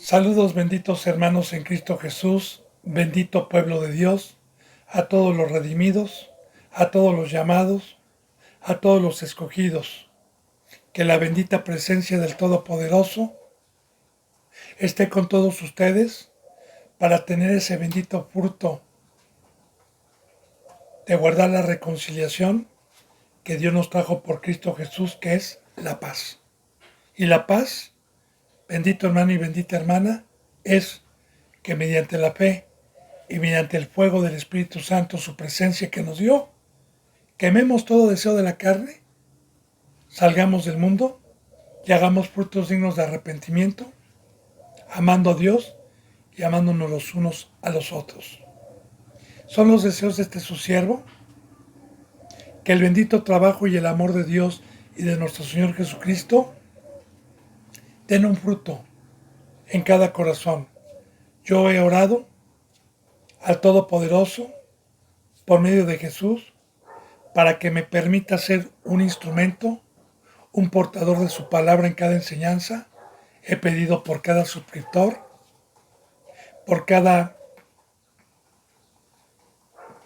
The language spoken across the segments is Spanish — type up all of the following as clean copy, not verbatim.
Saludos benditos hermanos en Cristo Jesús, bendito pueblo de Dios, a todos los redimidos, a todos los llamados, a todos los escogidos. Que la bendita presencia del Todopoderoso esté con todos ustedes para tener ese bendito fruto de guardar la reconciliación que Dios nos trajo por Cristo Jesús, que es la paz. Y la paz, bendito hermano y bendita hermana, es que mediante la fe y mediante el fuego del Espíritu Santo, su presencia que nos dio, quememos todo deseo de la carne, salgamos del mundo y hagamos frutos dignos de arrepentimiento, amando a Dios y amándonos los unos a los otros. Son los deseos de este su siervo, que el bendito trabajo y el amor de Dios y de nuestro Señor Jesucristo den un fruto en cada corazón. Yo he orado al Todopoderoso por medio de Jesús para que me permita ser un instrumento, un portador de su palabra en cada enseñanza. He pedido por cada suscriptor, por cada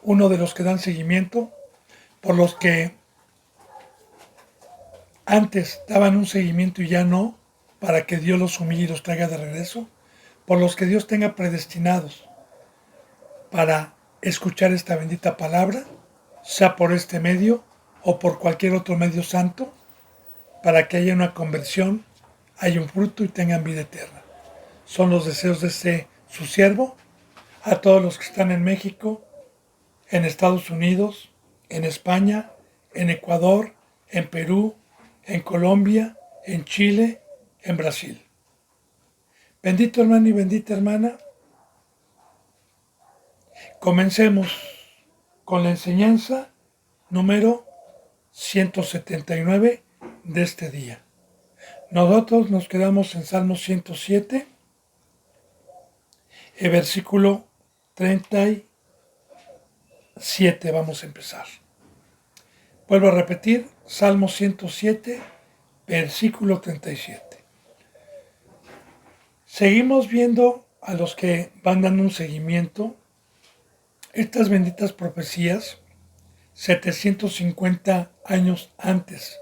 uno de los que dan seguimiento, por los que antes daban un seguimiento y ya no, para que Dios los humille y los traiga de regreso, por los que Dios tenga predestinados para escuchar esta bendita palabra, sea por este medio o por cualquier otro medio santo, para que haya una conversión, haya un fruto y tengan vida eterna. Son los deseos de su siervo, a todos los que están en México, en Estados Unidos, en España, en Ecuador, en Perú, en Colombia, en Chile, en Brasil. Bendito hermano y bendita hermana, comencemos con la enseñanza número 179 de este día. Nosotros nos quedamos en Salmo 107, el versículo 37 vamos a empezar. Vuelvo a repetir, Salmo 107, versículo 37. Seguimos viendo a los que van dando un seguimiento, estas benditas profecías, 750 años antes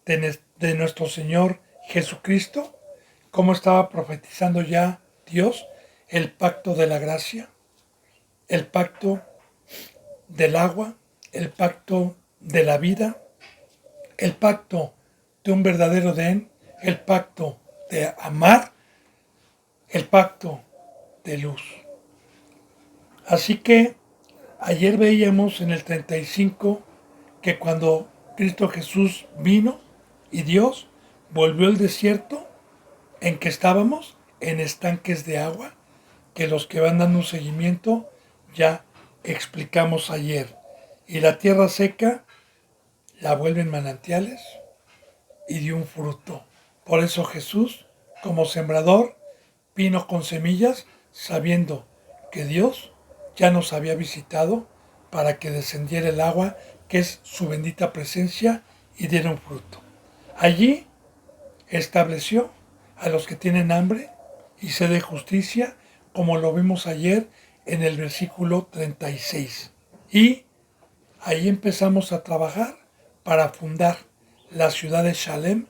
de nuestro Señor Jesucristo, cómo estaba profetizando ya Dios el pacto de la gracia, el pacto del agua, el pacto de la vida, el pacto de un verdadero Edén, el pacto de amar, el pacto de luz. Así que ayer veíamos en el 35 que cuando Cristo Jesús vino y Dios volvió el desierto en que estábamos, en estanques de agua, que los que van dando un seguimiento ya explicamos ayer. Y la tierra seca la vuelven manantiales y dio un fruto. Por eso Jesús, como sembrador, vino con semillas, sabiendo que Dios ya nos había visitado para que descendiera el agua, que es su bendita presencia, y diera un fruto. Allí estableció a los que tienen hambre y sed de justicia, como lo vimos ayer en el versículo 36. Y ahí empezamos a trabajar para fundar la ciudad de Shalem,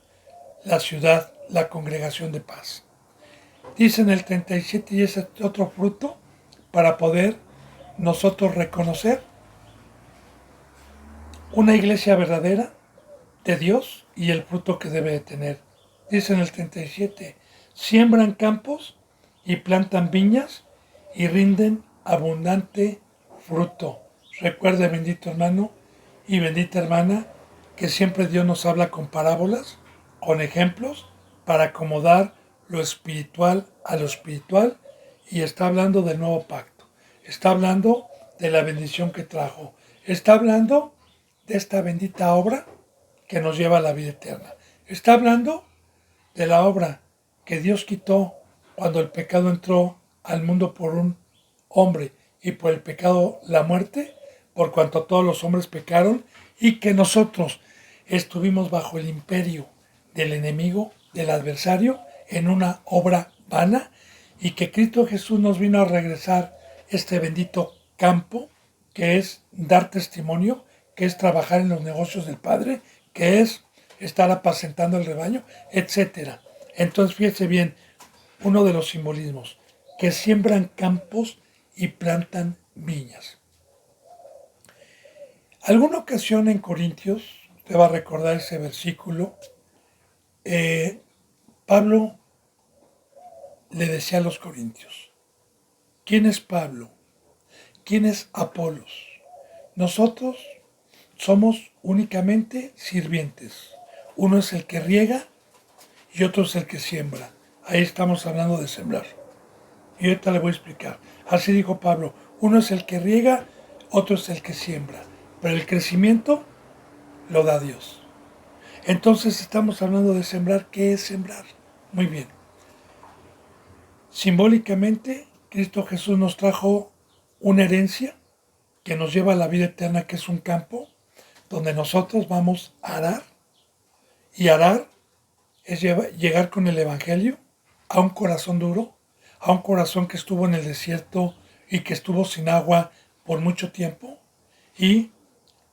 la congregación de paz. Dice en el 37, y ese es otro fruto para poder nosotros reconocer una iglesia verdadera de Dios y el fruto que debe de tener. Dice en el 37, siembran campos y plantan viñas y rinden abundante fruto. Recuerde, bendito hermano y bendita hermana, que siempre Dios nos habla con parábolas, con ejemplos, para acomodar lo espiritual a lo espiritual, y está hablando del nuevo pacto, está hablando de la bendición que trajo, está hablando de esta bendita obra que nos lleva a la vida eterna, está hablando de la obra que Dios quitó cuando el pecado entró al mundo por un hombre y por el pecado la muerte, por cuanto todos los hombres pecaron, y que nosotros estuvimos bajo el imperio del enemigo, del adversario, en una obra vana, y que Cristo Jesús nos vino a regresar este bendito campo, que es dar testimonio, que es trabajar en los negocios del Padre, que es estar apacentando el rebaño, etcétera. Entonces fíjese bien, uno de los simbolismos, que siembran campos y plantan viñas. Alguna ocasión en Corintios, usted va a recordar ese versículo, Pablo le decía a los corintios, ¿quién es Pablo? ¿Quién es Apolos? Nosotros somos únicamente sirvientes. Uno es el que riega y otro es el que siembra. Ahí estamos hablando de sembrar. Y ahorita le voy a explicar. Así dijo Pablo, uno es el que riega, otro es el que siembra. Pero el crecimiento lo da Dios. Entonces estamos hablando de sembrar. ¿Qué es sembrar? Muy bien. Simbólicamente, Cristo Jesús nos trajo una herencia que nos lleva a la vida eterna, que es un campo donde nosotros vamos a arar. Y arar es llegar con el Evangelio a un corazón duro, a un corazón que estuvo en el desierto y que estuvo sin agua por mucho tiempo. Y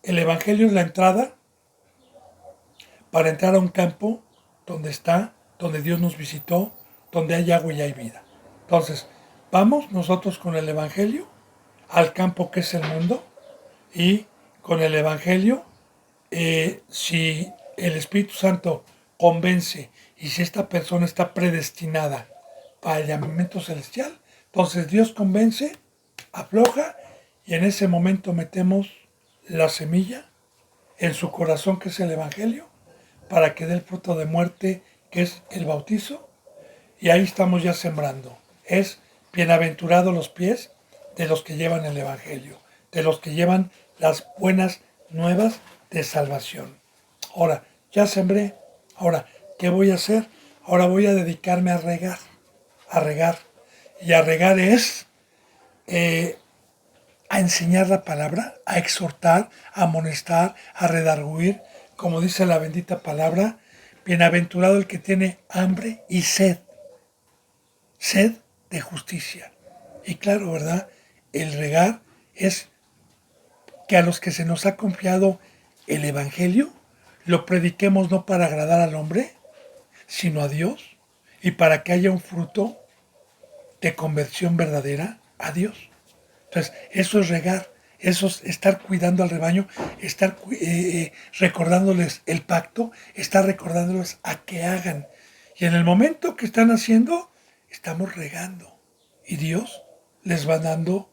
el Evangelio es la entrada para entrar a un campo donde Dios nos visitó, donde hay agua y hay vida. Entonces, vamos nosotros con el Evangelio al campo que es el mundo, y con el Evangelio, si el Espíritu Santo convence y si esta persona está predestinada para el llamamiento celestial, entonces Dios convence, afloja, y en ese momento metemos la semilla en su corazón, que es el Evangelio, para que dé el fruto de muerte, que es el bautizo, y ahí estamos ya sembrando. Es bienaventurados los pies de los que llevan el Evangelio, de los que llevan las buenas nuevas de salvación. Ahora, ya sembré. Ahora, ¿qué voy a hacer? Ahora voy a dedicarme a regar. A regar. Y a regar es a enseñar la palabra, a exhortar, a amonestar, a redarguir, como dice la bendita palabra, bienaventurado el que tiene hambre y sed de justicia. Y claro, ¿verdad? El regar es que a los que se nos ha confiado el Evangelio, lo prediquemos no para agradar al hombre, sino a Dios, y para que haya un fruto de conversión verdadera a Dios. Entonces, eso es regar, eso es estar cuidando al rebaño, estar recordándoles el pacto, estar recordándoles a que hagan. Y en el momento que están haciendo, estamos regando. Y Dios les va dando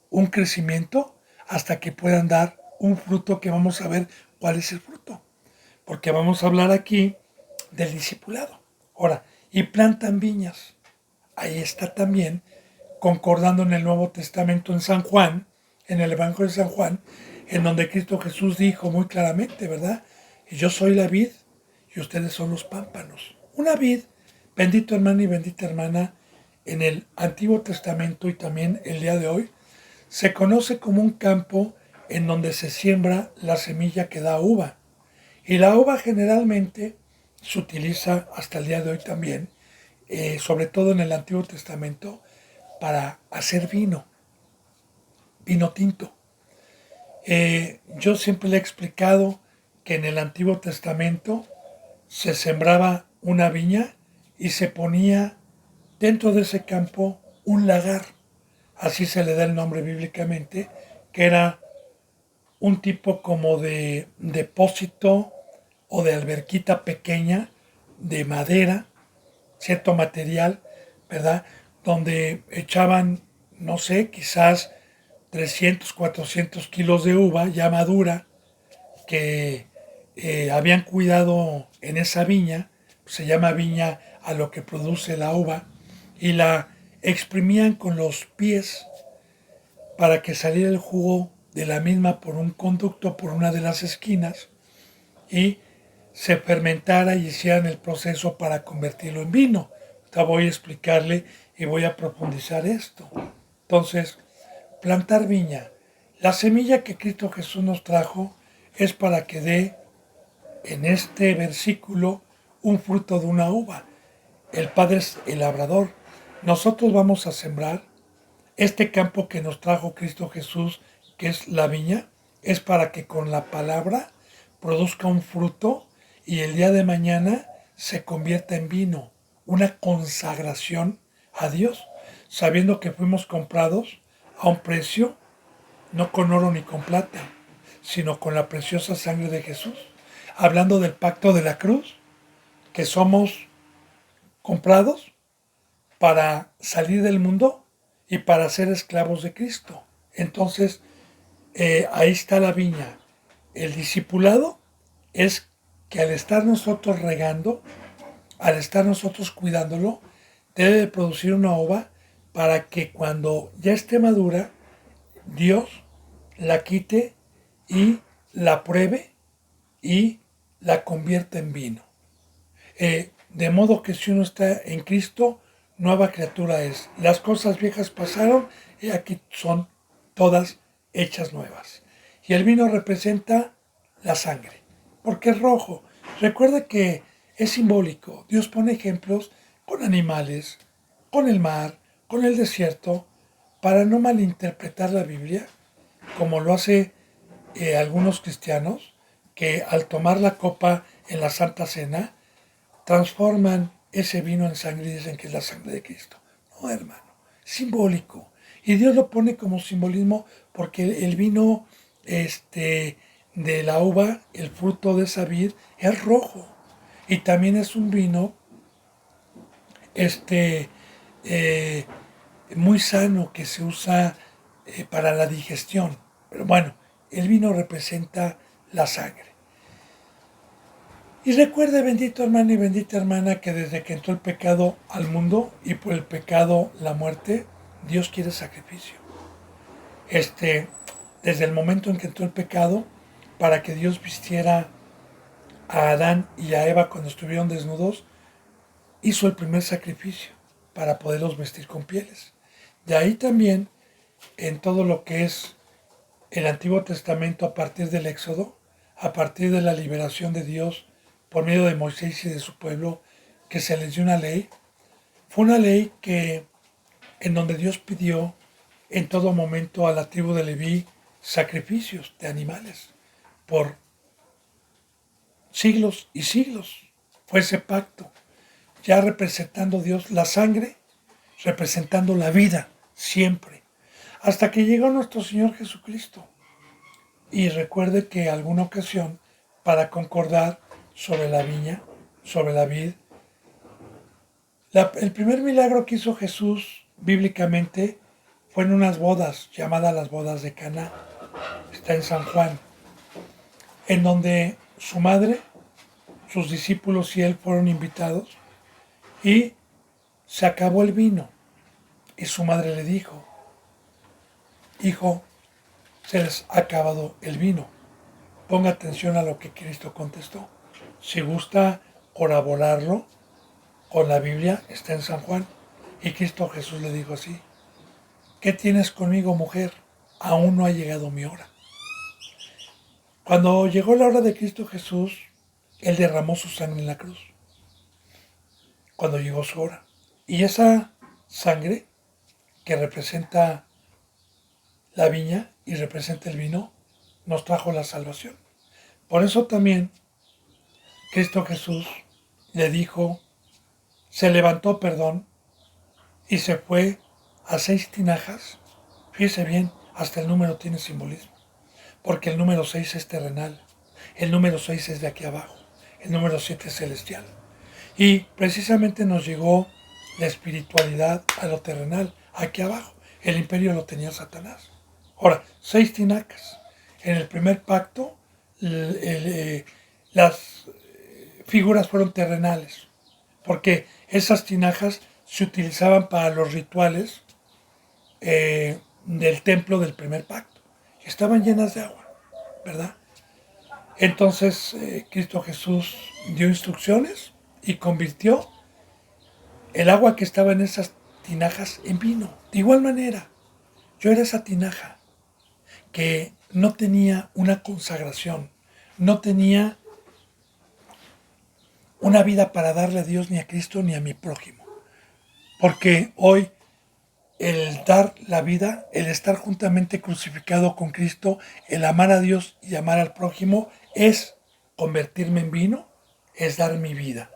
un crecimiento hasta que puedan dar un fruto, que vamos a ver cuál es el fruto. Porque vamos a hablar aquí del discipulado. Ahora, y plantan viñas. Ahí está también, concordando en el Nuevo Testamento en San Juan, en el Evangelio de San Juan, en donde Cristo Jesús dijo muy claramente, ¿verdad? Y yo soy la vid y ustedes son los pámpanos. Una vid, bendito hermano y bendita hermana, en el Antiguo Testamento y también el día de hoy, se conoce como un campo en donde se siembra la semilla que da uva. Y la uva generalmente se utiliza hasta el día de hoy también, sobre todo en el Antiguo Testamento, para hacer vino tinto. Yo siempre le he explicado que en el Antiguo Testamento se sembraba una viña y se ponía dentro de ese campo un lagar, así se le da el nombre bíblicamente, que era un tipo como de depósito o de alberquita pequeña de madera, cierto material, ¿verdad? Donde echaban, no sé, quizás 300, 400 kilos de uva ya madura, que habían cuidado en esa viña, se llama viña a lo que produce la uva, y la exprimían con los pies para que saliera el jugo de la misma por un conducto, por una de las esquinas, y se fermentara y hicieran el proceso para convertirlo en vino. Ahorita voy a explicarle y voy a profundizar esto. Entonces, plantar viña. La semilla que Cristo Jesús nos trajo es para que dé en este versículo un fruto de una uva. El Padre es el labrador, nosotros vamos a sembrar este campo que nos trajo Cristo Jesús, que es la viña, es para que con la palabra produzca un fruto y el día de mañana se convierta en vino, una consagración a Dios, sabiendo que fuimos comprados a un precio, no con oro ni con plata, sino con la preciosa sangre de Jesús. Hablando del pacto de la cruz, que somos comprados para salir del mundo y para ser esclavos de Cristo. Entonces, ahí está la viña. El discipulado es que al estar nosotros regando, al estar nosotros cuidándolo, debe de producir una ova para que cuando ya esté madura, Dios la quite y la pruebe y la convierta en vino. De modo que si uno está en Cristo, nueva criatura es. Las cosas viejas pasaron y aquí son todas hechas nuevas. Y el vino representa la sangre, porque es rojo. Recuerda que es simbólico. Dios pone ejemplos con animales, con el mar, con el desierto, para no malinterpretar la Biblia, como lo hace algunos cristianos, que al tomar la copa en la Santa Cena, transforman ese vino en sangre y dicen que es la sangre de Cristo. No, hermano, simbólico. Y Dios lo pone como simbolismo porque el vino de la uva, el fruto de esa vid, es rojo. Y también es un vino eh, muy sano que se usa para la digestión. Pero bueno, el vino representa la sangre. Y recuerde, bendito hermano y bendita hermana, que desde que entró el pecado al mundo y por el pecado la muerte, Dios quiere sacrificio. Desde el momento en que entró el pecado, para que Dios vistiera a Adán y a Eva cuando estuvieron desnudos, hizo el primer sacrificio para poderlos vestir con pieles. De ahí también, en todo lo que es el Antiguo Testamento, a partir del Éxodo, a partir de la liberación de Dios por medio de Moisés y de su pueblo, que se les dio una ley, fue una ley que en donde Dios pidió en todo momento a la tribu de Leví sacrificios de animales por siglos y siglos. Fue ese pacto, ya representando Dios la sangre, representando la vida siempre, hasta que llegó nuestro Señor Jesucristo. Y recuerde que alguna ocasión, para concordar sobre la viña, sobre la vid, el primer milagro que hizo Jesús bíblicamente fue en unas bodas llamadas las bodas de Caná. Está en San Juan, en donde su madre, sus discípulos y él fueron invitados y se acabó el vino. Y su madre le dijo: hijo, se les ha acabado el vino. Ponga atención a lo que Cristo contestó. Si gusta corroborarlo con la Biblia, está en San Juan. Y Cristo Jesús le dijo así: ¿qué tienes conmigo, mujer? Aún no ha llegado mi hora. Cuando llegó la hora de Cristo Jesús, Él derramó su sangre en la cruz. Cuando llegó su hora. Y esa sangre, que representa la viña y representa el vino, nos trajo la salvación. Por eso también Cristo Jesús le dijo, se levantó, y se fue a 6 tinajas. Fíjese bien, hasta el número tiene simbolismo, porque el número 6 es terrenal, el número 6 es de aquí abajo, el número 7 es celestial. Y precisamente nos llegó la espiritualidad a lo terrenal, aquí abajo. El imperio lo tenía Satanás. Ahora, 6 tinacas. En el primer pacto, las figuras fueron terrenales, porque esas tinajas se utilizaban para los rituales del templo del primer pacto. Estaban llenas de agua, ¿verdad? Entonces Cristo Jesús dio instrucciones y convirtió el agua que estaba en esas tinajas en vino. De igual manera, yo era esa tinaja que no tenía una consagración, no tenía una vida para darle a Dios, ni a Cristo, ni a mi prójimo. Porque hoy el dar la vida, el estar juntamente crucificado con Cristo, el amar a Dios y amar al prójimo, es convertirme en vino, es dar mi vida.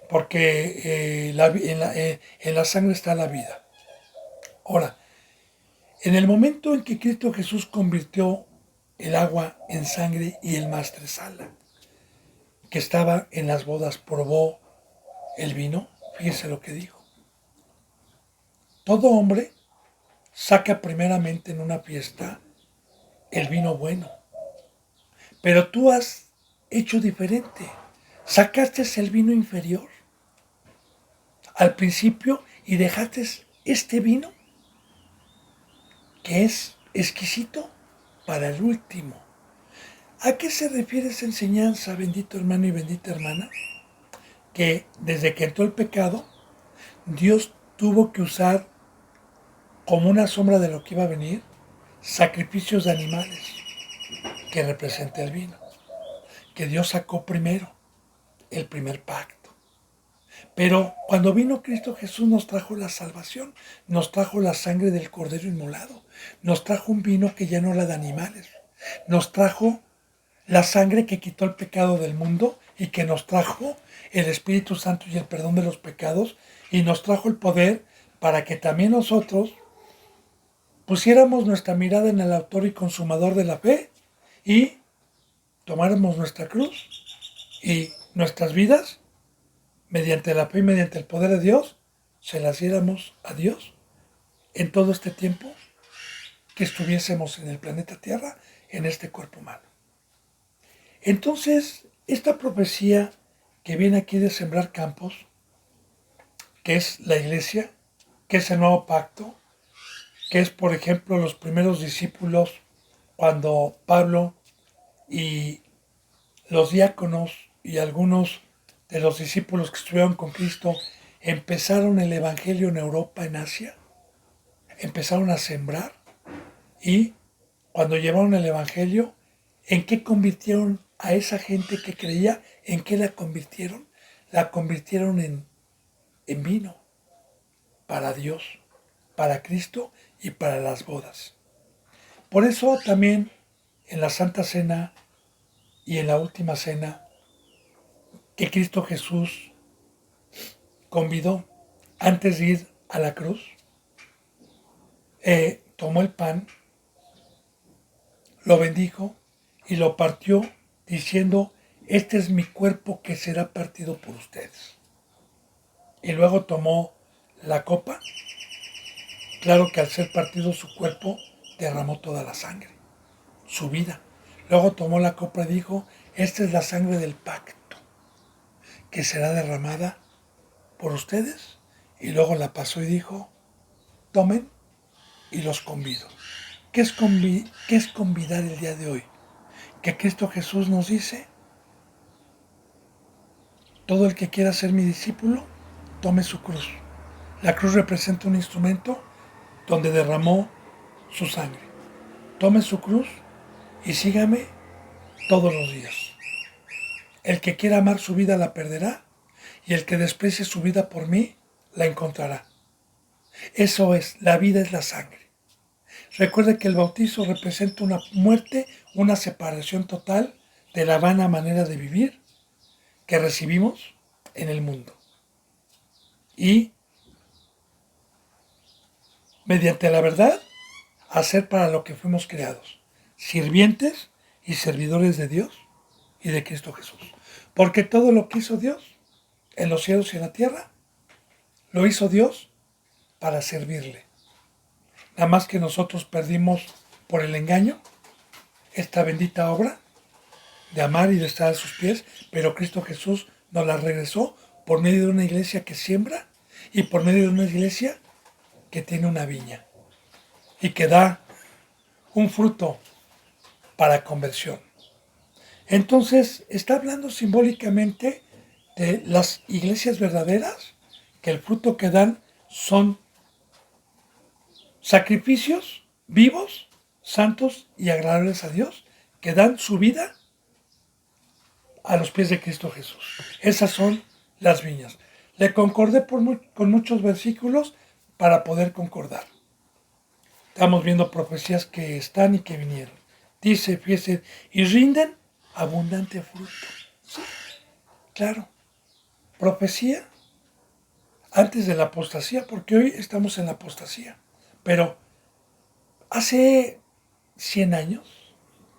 Porque en la sangre está la vida. Ahora, en el momento en que Cristo Jesús convirtió el agua en sangre y el maestresala, que estaba en las bodas, probó el vino, fíjese lo que dijo. Todo hombre saca primeramente en una fiesta el vino bueno, pero tú has hecho diferente. Sacaste el vino inferior al principio y dejaste este vino que es exquisito para el último. ¿A qué se refiere esa enseñanza, bendito hermano y bendita hermana? Que desde que entró el pecado, Dios tuvo que usar como una sombra de lo que iba a venir, sacrificios de animales que representa el vino, que Dios sacó primero, el primer pacto. Pero cuando vino Cristo Jesús nos trajo la salvación, nos trajo la sangre del Cordero inmolado, nos trajo un vino que ya no era de animales, nos trajo la sangre que quitó el pecado del mundo y que nos trajo el Espíritu Santo y el perdón de los pecados y nos trajo el poder para que también nosotros pusiéramos nuestra mirada en el autor y consumador de la fe y tomáramos nuestra cruz y nuestras vidas, mediante la fe y mediante el poder de Dios, se las diéramos a Dios en todo este tiempo que estuviésemos en el planeta Tierra, en este cuerpo humano. Entonces, esta profecía que viene aquí de sembrar campos, que es la iglesia, que es el nuevo pacto, que es, por ejemplo, los primeros discípulos, cuando Pablo y los diáconos y algunos de los discípulos que estuvieron con Cristo empezaron el evangelio en Europa, en Asia, empezaron a sembrar y cuando llevaron el evangelio, ¿en qué convirtieron a esa gente que creía? ¿En qué la convirtieron? La convirtieron en vino para Dios, para Cristo y para las bodas. Por eso también en la Santa Cena y en la Última Cena que Cristo Jesús convidó antes de ir a la cruz, tomó el pan, lo bendijo y lo partió diciendo, este es mi cuerpo que será partido por ustedes. Y luego tomó la copa, claro que al ser partido su cuerpo derramó toda la sangre, su vida. Luego tomó la copa y dijo, esta es la sangre del pacto que será derramada por ustedes. Y luego la pasó y dijo, tomen y los convido. ¿Qué es convidar el día de hoy? Que Cristo Jesús nos dice, todo el que quiera ser mi discípulo, tome su cruz. La cruz representa un instrumento donde derramó su sangre. Tome su cruz y sígame todos los días. El que quiera amar su vida la perderá y el que desprecie su vida por mí la encontrará. Eso es, la vida es la sangre. Recuerde que el bautizo representa una muerte, una separación total de la vana manera de vivir que recibimos en el mundo. Y mediante la verdad, hacer para lo que fuimos creados, sirvientes y servidores de Dios y de Cristo Jesús. Porque todo lo que hizo Dios en los cielos y en la tierra, lo hizo Dios para servirle. Nada más que nosotros perdimos por el engaño esta bendita obra de amar y de estar a sus pies, pero Cristo Jesús nos la regresó por medio de una iglesia que siembra y por medio de una iglesia que tiene una viña y que da un fruto para conversión. Entonces, está hablando simbólicamente de las iglesias verdaderas, que el fruto que dan son sacrificios vivos, santos y agradables a Dios, que dan su vida a los pies de Cristo Jesús. Esas son las viñas. Le concordé con muchos versículos para poder concordar. Estamos viendo profecías que están y que vinieron. Dice, fíjense, y rinden abundante fruto. Sí, claro. Profecía antes de la apostasía, porque hoy estamos en la apostasía. Pero hace 100 años,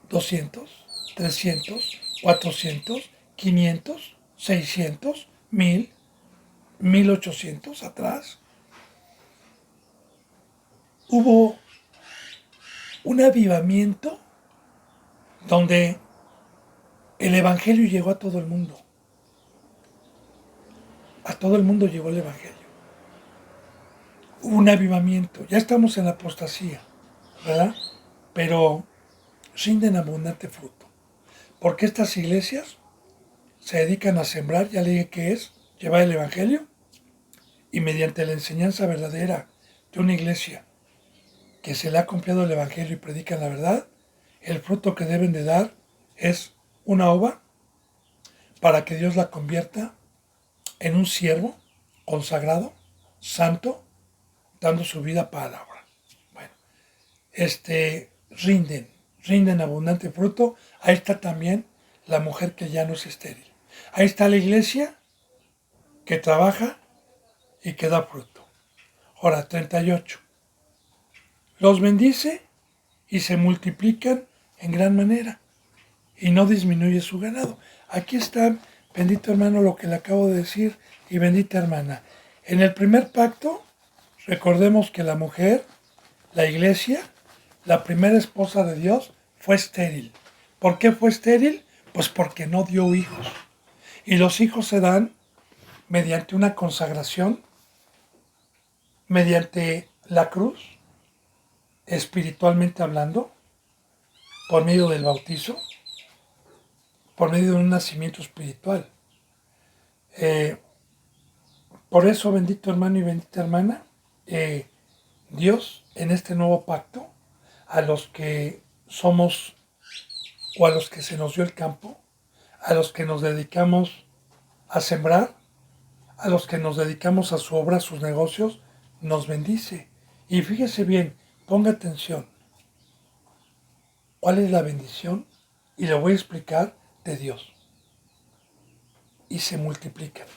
200, 300, 400, 500, 600, 1000, 1800 atrás, hubo un avivamiento donde el Evangelio llegó a todo el mundo. A todo el mundo llegó el Evangelio. Hubo un avivamiento. Ya estamos en la apostasía, ¿verdad? Pero rinden abundante fruto. Porque estas iglesias se dedican a sembrar, ya le dije que es, llevar el Evangelio, y mediante la enseñanza verdadera de una iglesia que se le ha confiado el Evangelio y predican la verdad, el fruto que deben de dar es una uva para que Dios la convierta en un siervo consagrado, santo, dando su vida para la obra. Bueno, rinden abundante fruto. Ahí está también la mujer que ya no es estéril. Ahí está la iglesia que trabaja y que da fruto. Ahora, 38. Los bendice y se multiplican en gran manera y no disminuye su ganado. Aquí está, bendito hermano, lo que le acabo de decir y bendita hermana. En el primer pacto, recordemos que la mujer, la iglesia, la primera esposa de Dios, fue estéril. ¿Por qué fue estéril? Pues porque no dio hijos. Y los hijos se dan mediante una consagración, mediante la cruz, espiritualmente hablando, por medio del bautizo, por medio de un nacimiento espiritual. Por eso, bendito hermano y bendita hermana, Dios en este nuevo pacto, a los que somos o a los que se nos dio el campo, a los que nos dedicamos a sembrar, a los que nos dedicamos a su obra, a sus negocios, nos bendice. Y fíjese bien, ponga atención. ¿Cuál es la bendición? Y le voy a explicar de Dios. Y se multiplican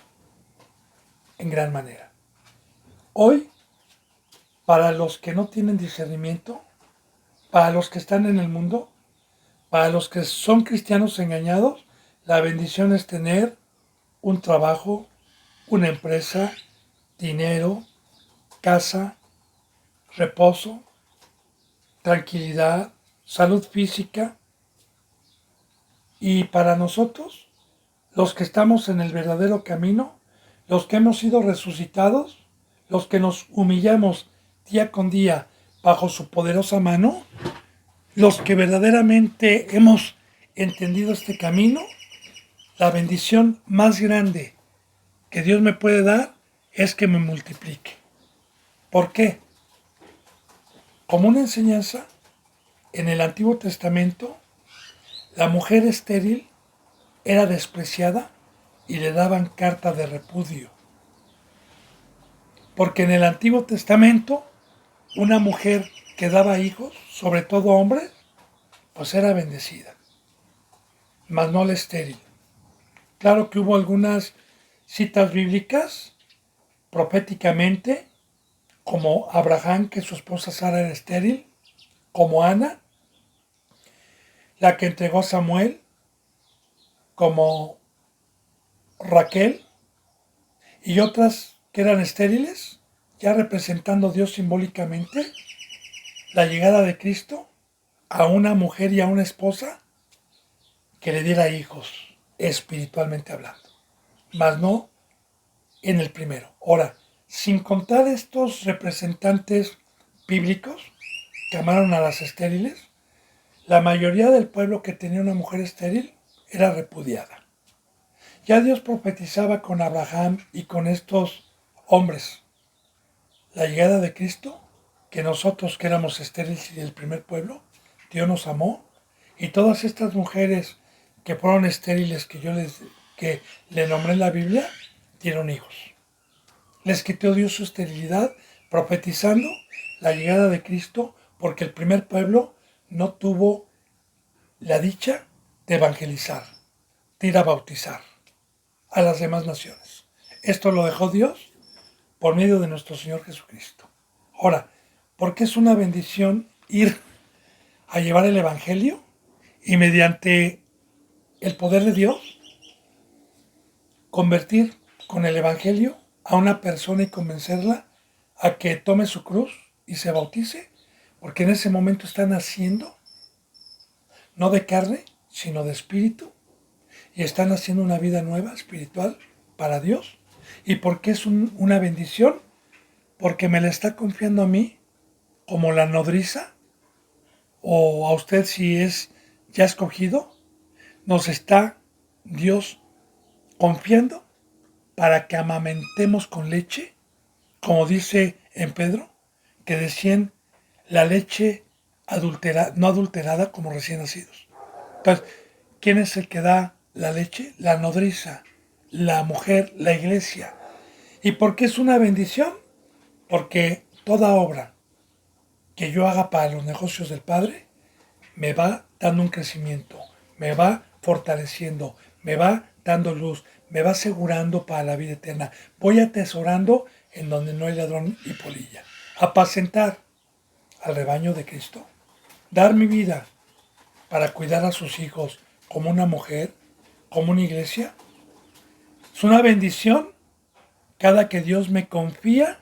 en gran manera. Hoy, para los que no tienen discernimiento, para los que están en el mundo, para los que son cristianos engañados, la bendición es tener un trabajo, una empresa, dinero, casa, reposo, tranquilidad, salud física. Y para nosotros, los que estamos en el verdadero camino, los que hemos sido resucitados, los que nos humillamos día con día bajo su poderosa mano, los que verdaderamente hemos entendido este camino, la bendición más grande que Dios me puede dar es que me multiplique. ¿Por qué? Como una enseñanza, en el Antiguo Testamento, la mujer estéril era despreciada y le daban carta de repudio. Porque en el Antiguo Testamento, una mujer que daba hijos, sobre todo hombres, pues era bendecida, mas no la estéril. Claro que hubo algunas citas bíblicas, proféticamente, como Abraham, que su esposa Sara era estéril, como Ana, la que entregó a Samuel, como Raquel, y otras que eran estériles, ya representando a Dios simbólicamente, la llegada de Cristo a una mujer y a una esposa que le diera hijos, espiritualmente hablando, mas no en el primero. Ahora, sin contar estos representantes bíblicos que amaron a las estériles, la mayoría del pueblo que tenía una mujer estéril era repudiada. Ya Dios profetizaba con Abraham y con estos hombres la llegada de Cristo, que nosotros que éramos estériles y del primer pueblo, Dios nos amó, y todas estas mujeres que fueron estériles que le nombré en la Biblia, dieron hijos. Les quitó Dios su esterilidad, profetizando la llegada de Cristo, porque el primer pueblo no tuvo la dicha de evangelizar, de ir a bautizar a las demás naciones. Esto lo dejó Dios por medio de nuestro Señor Jesucristo. Ahora, ¿por qué es una bendición ir a llevar el Evangelio y mediante el poder de Dios convertir con el Evangelio a una persona y convencerla a que tome su cruz y se bautice? Porque en ese momento está naciendo, no de carne, sino de espíritu, y están haciendo una vida nueva, espiritual, para Dios. ¿Y por qué es una bendición? Porque me la está confiando a mí como la nodriza, o a usted si es ya escogido, nos está Dios confiando para que amamentemos con leche, como dice en Pedro, que decían la leche no adulterada como recién nacidos. Entonces, ¿quién es el que da la leche? La nodriza, la mujer, la iglesia. ¿Y por qué es una bendición? Porque toda obra que yo haga para los negocios del Padre me va dando un crecimiento, me va fortaleciendo, me va dando luz, me va asegurando para la vida eterna. Voy atesorando en donde no hay ladrón y polilla. Apacentar al rebaño de Cristo. Dar mi vida para cuidar a sus hijos como una mujer, como una iglesia. Es una bendición cada que Dios me confía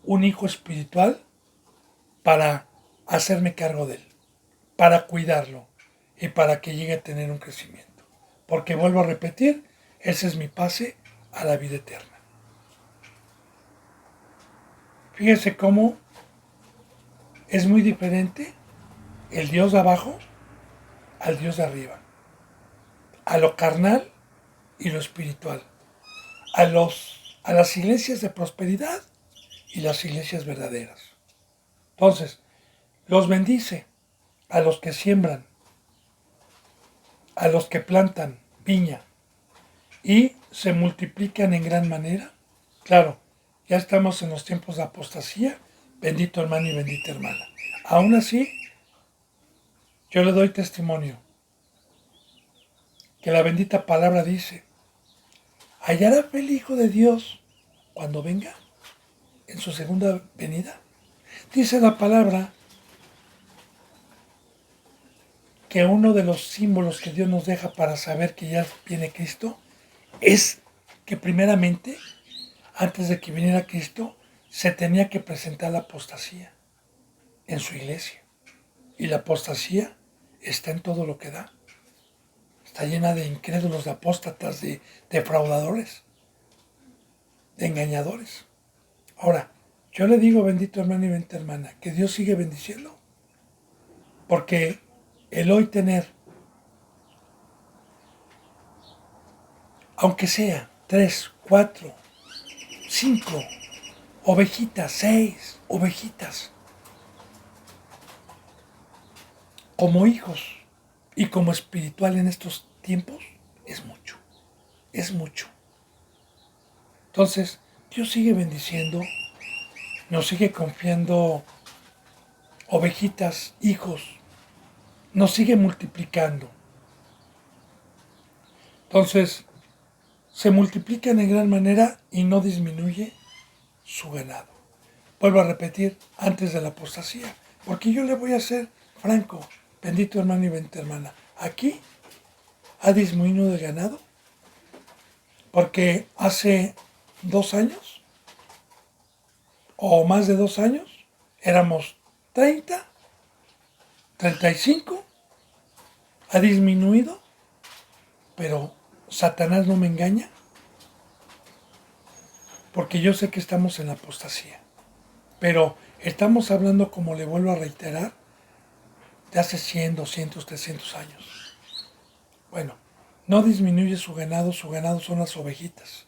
un hijo espiritual para hacerme cargo de él, para cuidarlo y para que llegue a tener un crecimiento. Porque vuelvo a repetir, ese es mi pase a la vida eterna. Fíjese cómo es muy diferente el Dios de abajo al Dios de arriba, a lo carnal y lo espiritual, a las iglesias de prosperidad y las iglesias verdaderas. Entonces, los bendice a los que siembran, a los que plantan viña y se multiplican en gran manera. Claro, ya estamos en los tiempos de apostasía, bendito hermano y bendita hermana. Aún así, yo le doy testimonio que la bendita palabra dice, ¿hallará el Hijo de Dios cuando venga en su segunda venida? Dice la palabra que uno de los símbolos que Dios nos deja para saber que ya viene Cristo es que primeramente, antes de que viniera Cristo, se tenía que presentar la apostasía en su iglesia. Y la apostasía está en todo lo que da. Está llena de incrédulos, de apóstatas, de defraudadores, de engañadores. Ahora, yo le digo, bendito hermano y bendita hermana, que Dios sigue bendiciendo. Porque el hoy tener, aunque sea 3, 4, 5 ovejitas, 6 ovejitas, como hijos y como espiritual en estos tiempos, es mucho, es mucho. Entonces, Dios sigue bendiciendo, nos sigue confiando ovejitas, hijos, nos sigue multiplicando. Entonces, se multiplican en gran manera y no disminuye su ganado. Vuelvo a repetir, antes de la apostasía, porque yo le voy a ser franco, bendito hermano y bendita hermana, aquí ha disminuido el ganado, porque hace 2 años, o más de 2 años, éramos 30, 35, ha disminuido, pero Satanás no me engaña, porque yo sé que estamos en la apostasía. Pero estamos hablando, como le vuelvo a reiterar, de hace 100, 200, 300 años. Bueno, no disminuye su ganado son las ovejitas,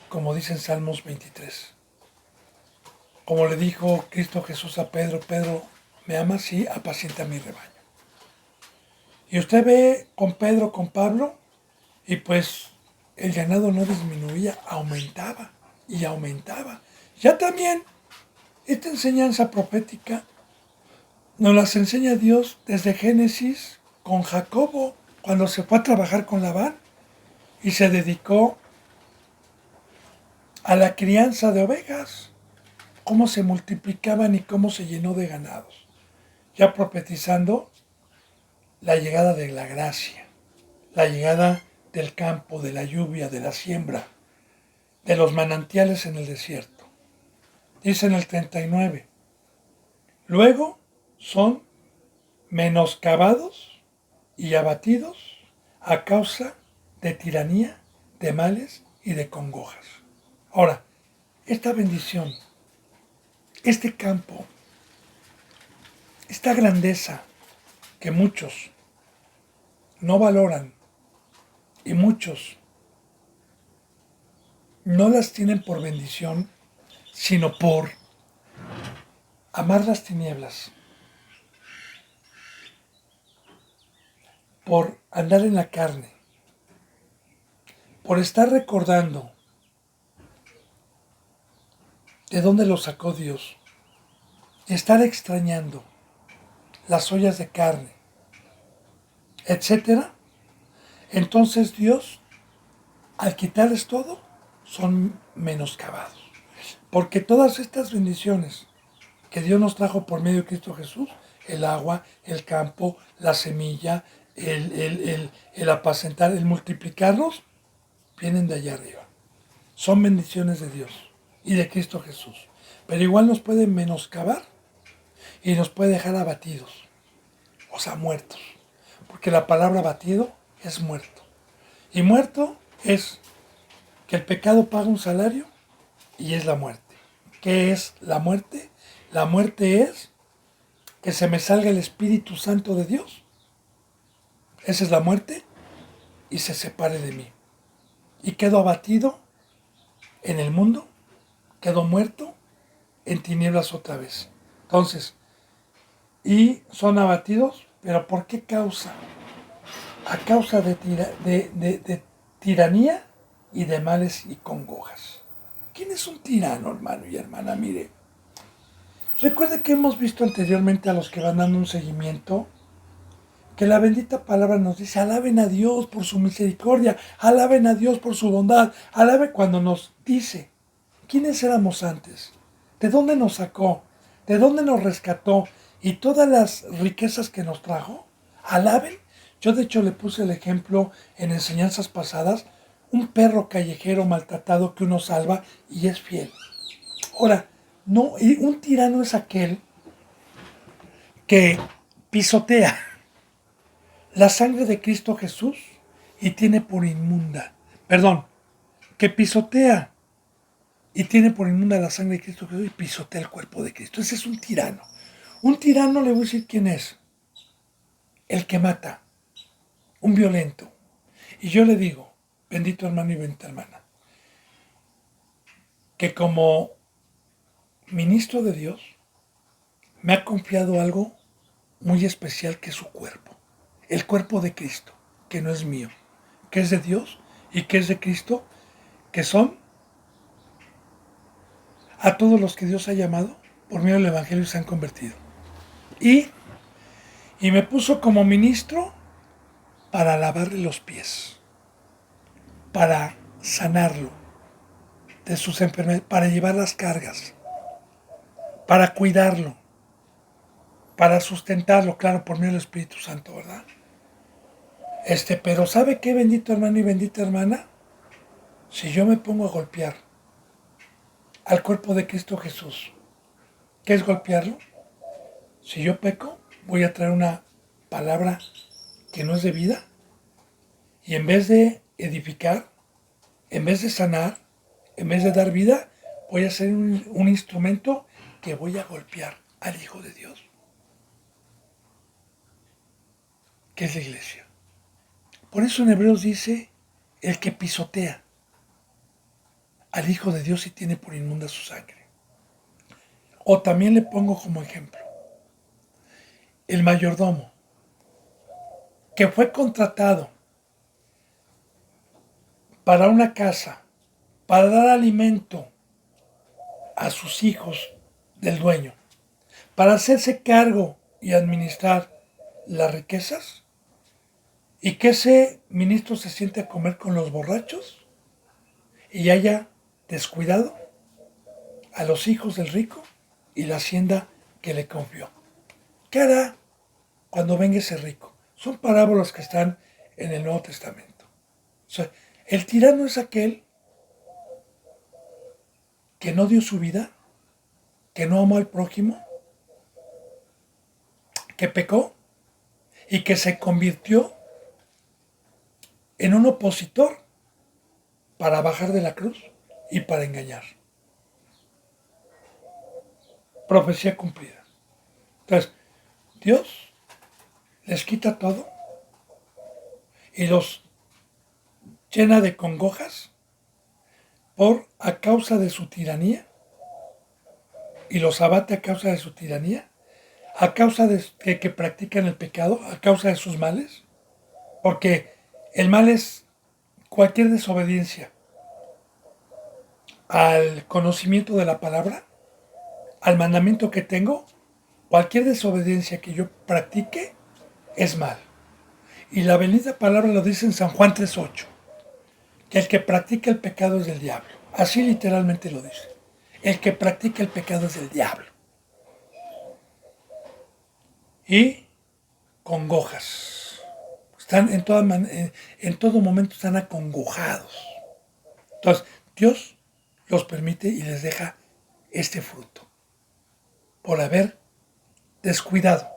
como dice en Salmos 23. Como le dijo Cristo Jesús a Pedro, Pedro, ¿me amas? Sí, apacienta mi rebaño. Y usted ve con Pedro, con Pablo, y pues el ganado no disminuía, aumentaba. y aumentaba. Ya también esta enseñanza profética nos las enseña Dios desde Génesis con Jacobo, cuando se fue a trabajar con Labán y se dedicó a la crianza de ovejas, cómo se multiplicaban y cómo se llenó de ganados, ya profetizando la llegada de la gracia, la llegada del campo, de la lluvia, de la siembra, de los manantiales en el desierto. Dice en el 39, luego son menoscabados y abatidos a causa de tiranía, de males y de congojas. Ahora, esta bendición, este campo, esta grandeza que muchos no valoran y muchos no las tienen por bendición, sino por amar las tinieblas, por andar en la carne, por estar recordando de dónde lo sacó Dios, estar extrañando las ollas de carne, etcétera. Entonces Dios, al quitarles todo, son menoscabados. Porque todas estas bendiciones que Dios nos trajo por medio de Cristo Jesús, el agua, el campo, la semilla, el apacentar, el multiplicarnos, vienen de allá arriba. Son bendiciones de Dios y de Cristo Jesús. Pero igual nos pueden menoscabar y nos puede dejar abatidos, o sea, muertos. Porque la palabra abatido es muerto. Y muerto es que el pecado paga un salario y es la muerte. ¿Qué es la muerte? La muerte es que se me salga el Espíritu Santo de Dios. Esa es la muerte y se separe de mí. Y quedo abatido en el mundo, quedo muerto en tinieblas otra vez. Entonces, y son abatidos, pero ¿por qué causa? A causa de tiranía y de males y congojas. ¿Quién es un tirano, hermano y hermana? Mire, recuerde que hemos visto anteriormente a los que van dando un seguimiento, que la bendita palabra nos dice, alaben a Dios por su misericordia, alaben a Dios por su bondad, alaben cuando nos dice, ¿quiénes éramos antes? ¿De dónde nos sacó? ¿De dónde nos rescató? Y todas las riquezas que nos trajo, alaben. Yo de hecho le puse el ejemplo en enseñanzas pasadas, un perro callejero maltratado que uno salva y es fiel. Ahora, no, y un tirano es aquel que pisotea la sangre de Cristo Jesús y tiene por inmunda, que pisotea y tiene por inmunda la sangre de Cristo Jesús y pisotea el cuerpo de Cristo. Ese es un tirano. Un tirano, le voy a decir quién es. El que mata, un violento. Y yo le digo, bendito hermano y bendita hermana, que como ministro de Dios me ha confiado algo muy especial, que es su cuerpo. El cuerpo de Cristo, que no es mío, que es de Dios y que es de Cristo, que son a todos los que Dios ha llamado por medio del Evangelio y se han convertido. Y me puso como ministro para lavarle los pies, para sanarlo de sus enfermedades, para llevar las cargas, para cuidarlo, para sustentarlo, claro, por medio del Espíritu Santo, ¿verdad? Pero ¿sabe qué, bendito hermano y bendita hermana? Si yo me pongo a golpear al cuerpo de Cristo Jesús, ¿qué es golpearlo? Si yo peco, voy a traer una palabra que no es de vida y en vez de edificar, en vez de sanar, en vez de dar vida, voy a ser un instrumento que voy a golpear al Hijo de Dios, que es la iglesia. Por eso en Hebreos dice, el que pisotea al Hijo de Dios y tiene por inmunda su sangre. O también le pongo como ejemplo, el mayordomo, que fue contratado para una casa, para dar alimento a sus hijos del dueño para hacerse cargo y administrar las riquezas y que ese ministro se siente a comer con los borrachos y haya descuidado a los hijos del rico y la hacienda que le confió. ¿Qué hará cuando venga ese rico? Son parábolas que están en el Nuevo Testamento. O sea, el tirano es aquel que no dio su vida, que no amó al prójimo, que pecó y que se convirtió en un opositor para bajar de la cruz y para engañar. Profecía cumplida. Entonces, Dios les quita todo y los llena de congojas a causa de su tiranía y los abate a causa de su tiranía, a causa de que practican el pecado, a causa de sus males, porque el mal es cualquier desobediencia al conocimiento de la palabra, al mandamiento que tengo, cualquier desobediencia que yo practique es mal. Y la bendita palabra lo dice en San Juan 3:8, que el que practica el pecado es del diablo. Así literalmente lo dice. El que practica el pecado es del diablo. Y congojas. Están en todo momento están acongojados. Entonces, Dios los permite y les deja este fruto por haber descuidado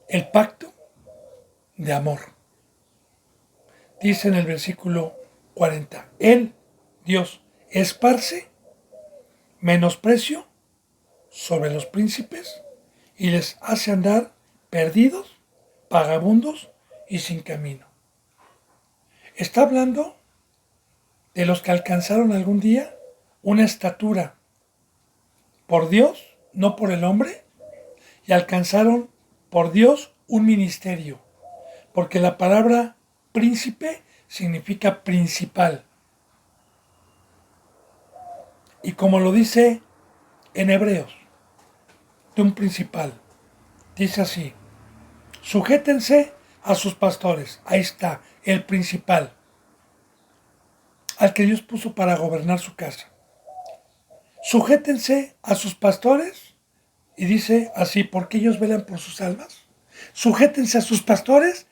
el pacto de amor. Dice en el versículo 40, Él, Dios, esparce menosprecio sobre los príncipes y les hace andar perdidos, vagabundos y sin camino. Está hablando de los que alcanzaron algún día una estatura por Dios, no por el hombre, y alcanzaron por Dios un ministerio, porque la palabra príncipe significa principal. Y como lo dice en Hebreos, de un principal, dice así, sujétense a sus pastores, ahí está, el principal, al que Dios puso para gobernar su casa. Sujétense a sus pastores, y dice así, porque ellos velan por sus almas. Sujétense a sus pastores,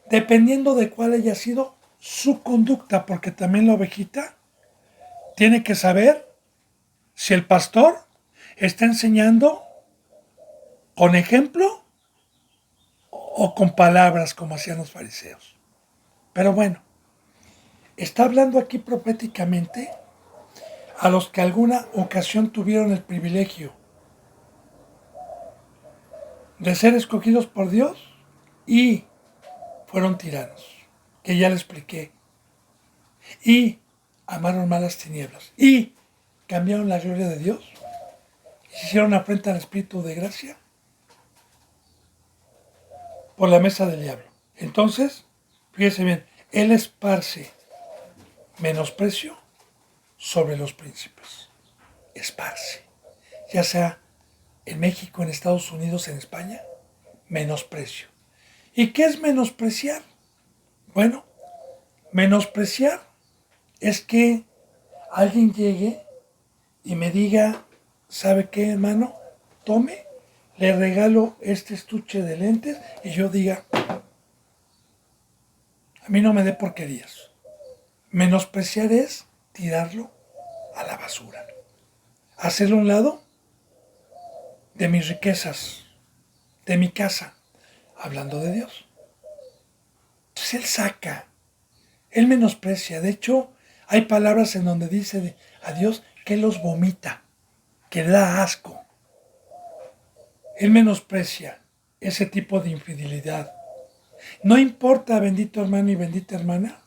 dependiendo de cuál haya sido su conducta, porque también la ovejita tiene que saber si el pastor está enseñando con ejemplo o con palabras como hacían los fariseos. Pero bueno, está hablando aquí proféticamente a los que alguna ocasión tuvieron el privilegio de ser escogidos por Dios y fueron tiranos, que ya le expliqué, y amaron malas tinieblas, y cambiaron la gloria de Dios, y hicieron afrenta al Espíritu de gracia por la mesa del diablo. Entonces, fíjese bien, Él esparce menosprecio sobre los príncipes. Esparce. Ya sea en México, en Estados Unidos, en España, menosprecio. ¿Y qué es menospreciar? Bueno, menospreciar es que alguien llegue y me diga, ¿sabe qué, hermano? Tome, le regalo este estuche de lentes y yo diga, a mí no me dé porquerías. Menospreciar es tirarlo a la basura. Hacerlo a un lado de mis riquezas, de mi casa, hablando de Dios. Entonces Él saca, Él menosprecia. De hecho, hay palabras en donde dice a Dios que Él los vomita, que le da asco. Él menosprecia ese tipo de infidelidad. No importa, bendito hermano y bendita hermana,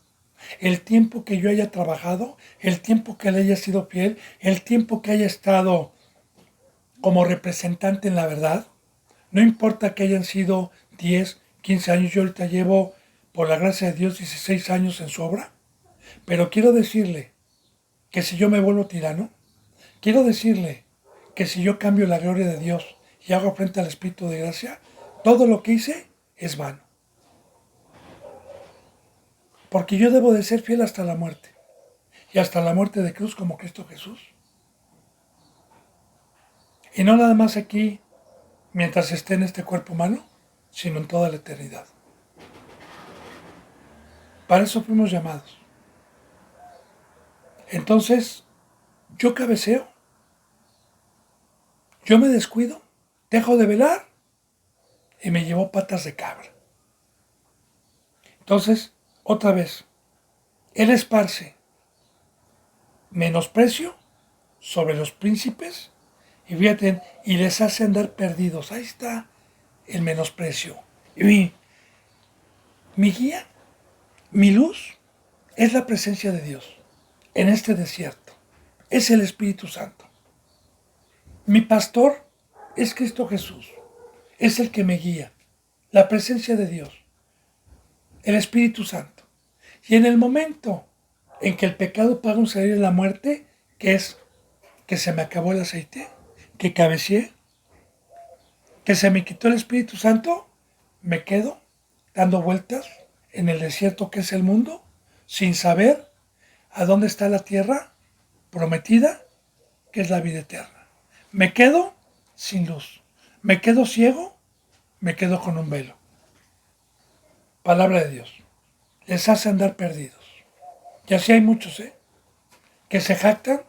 el tiempo que yo haya trabajado, el tiempo que le haya sido fiel, el tiempo que haya estado como representante en la verdad. No importa que hayan sido 10, 15 años, yo ahorita llevo, por la gracia de Dios, 16 años en su obra. Pero quiero decirle que si yo me vuelvo tirano, quiero decirle que si yo cambio la gloria de Dios y hago frente al Espíritu de gracia, todo lo que hice es vano. Porque yo debo de ser fiel hasta la muerte. Y hasta la muerte de cruz como Cristo Jesús. Y no nada más aquí, mientras esté en este cuerpo humano, sino en toda la eternidad. Para eso fuimos llamados. Entonces, yo cabeceo, yo me descuido, dejo de velar y me llevo patas de cabra. Entonces, otra vez, Él esparce menosprecio sobre los príncipes y fíjate, y les hace andar perdidos. Ahí está el menosprecio. Y mi guía, mi luz, es la presencia de Dios en este desierto. Es el Espíritu Santo. Mi pastor es Cristo Jesús. Es el que me guía. La presencia de Dios. El Espíritu Santo. Y en el momento en que el pecado paga un salario de la muerte, que es que se me acabó el aceite, que cabeceé, que se me quitó el Espíritu Santo, me quedo dando vueltas en el desierto que es el mundo, sin saber a dónde está la tierra prometida, que es la vida eterna. Me quedo sin luz, me quedo ciego, me quedo con un velo. Palabra de Dios. Les hace andar perdidos. Y así hay muchos, que se jactan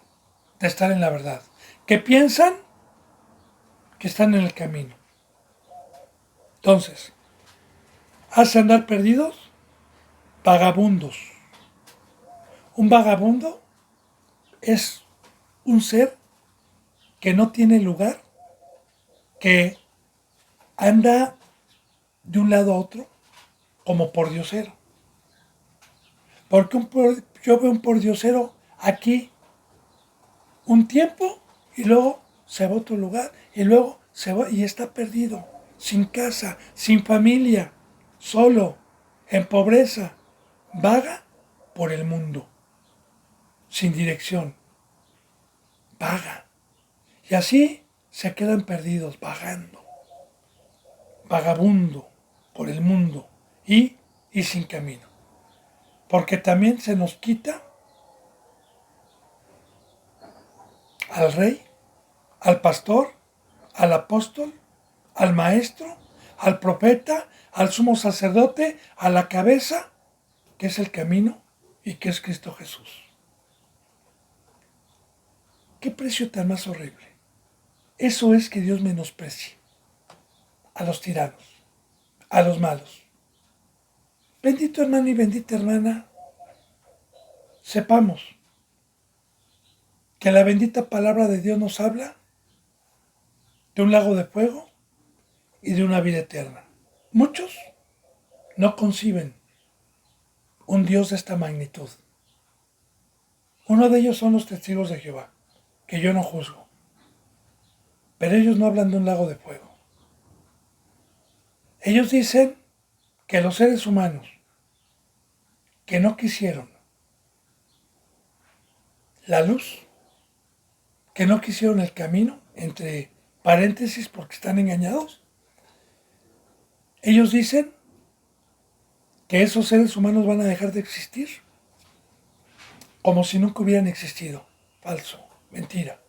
de estar en la verdad, que piensan que están en el camino. Entonces, hace andar perdidos vagabundos. Un vagabundo es un ser que no tiene lugar, que anda de un lado a otro como pordiosero. Porque yo veo un pordiosero aquí un tiempo y luego se va a otro lugar y luego se va y está perdido, sin casa, sin familia, solo, en pobreza, vaga por el mundo, sin dirección, vaga. Y así se quedan perdidos, vagando, vagabundo por el mundo y sin camino. Porque también se nos quita al rey, al pastor, al apóstol, al maestro, al profeta, al sumo sacerdote, a la cabeza, que es el camino y que es Cristo Jesús. ¿Qué precio tan más horrible? Eso es que Dios menosprecie a los tiranos, a los malos. Bendito hermano y bendita hermana, sepamos que la bendita palabra de Dios nos habla de un lago de fuego y de una vida eterna. Muchos no conciben un Dios de esta magnitud. Uno de ellos son los testigos de Jehová, que yo no juzgo. Pero ellos no hablan de un lago de fuego. Ellos dicen que los seres humanos que no quisieron la luz, que no quisieron el camino, entre paréntesis porque están engañados, ellos dicen que esos seres humanos van a dejar de existir, como si nunca hubieran existido. Falso, mentira.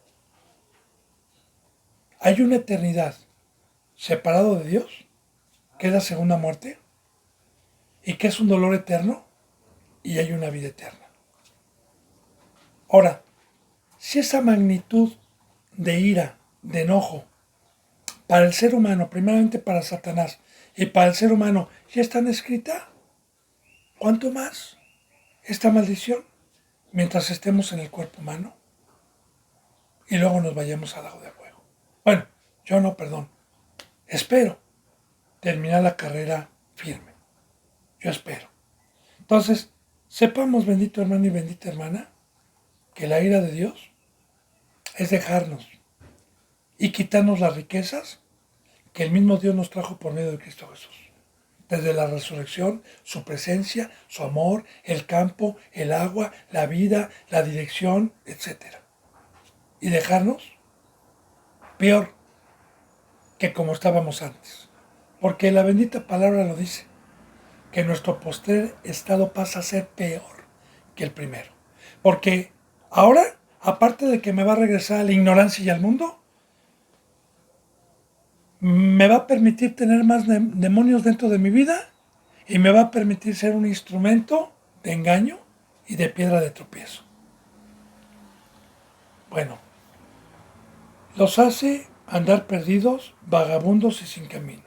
Hay una eternidad separado de Dios, que es la segunda muerte, y que es un dolor eterno, y hay una vida eterna. Ahora, si esa magnitud de ira, de enojo, para el ser humano, primeramente para Satanás, y para el ser humano, ya están escritas, ¿cuánto más esta maldición mientras estemos en el cuerpo humano y luego nos vayamos al lago de fuego? Bueno, yo no, perdón. Espero terminar la carrera firme. Yo espero. Entonces, sepamos, bendito hermano y bendita hermana, que la ira de Dios es dejarnos y quitarnos las riquezas que el mismo Dios nos trajo por medio de Cristo Jesús. desde la resurrección, su presencia, su amor, el campo, el agua, la vida, la dirección, etc. Y dejarnos peor que como estábamos antes. Porque la bendita palabra lo dice, que nuestro postrer estado pasa a ser peor que el primero. Porque ahora, aparte de que me va a regresar a la ignorancia y al mundo, me va a permitir tener más demonios dentro de mi vida y me va a permitir ser un instrumento de engaño y de piedra de tropiezo. Bueno, los hace andar perdidos, vagabundos y sin camino.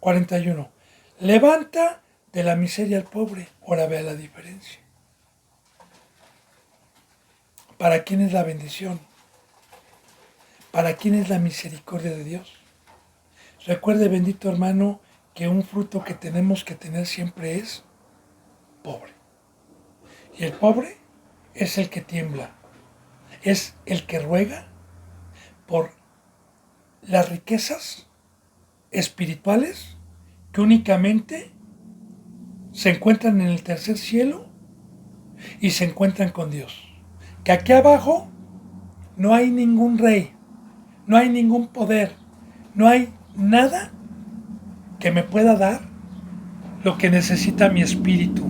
41. Levanta de la miseria al pobre. Ahora vea la diferencia. ¿Para quién es la bendición? ¿Para quién es la misericordia de Dios? Recuerde, bendito hermano, que un fruto que tenemos que tener siempre es pobre. Y el pobre es el que tiembla, es el que ruega por las riquezas espirituales que únicamente se encuentran en el tercer cielo y se encuentran con Dios. Que aquí abajo no hay ningún rey, no hay ningún poder, no hay nada que me pueda dar lo que necesita mi espíritu,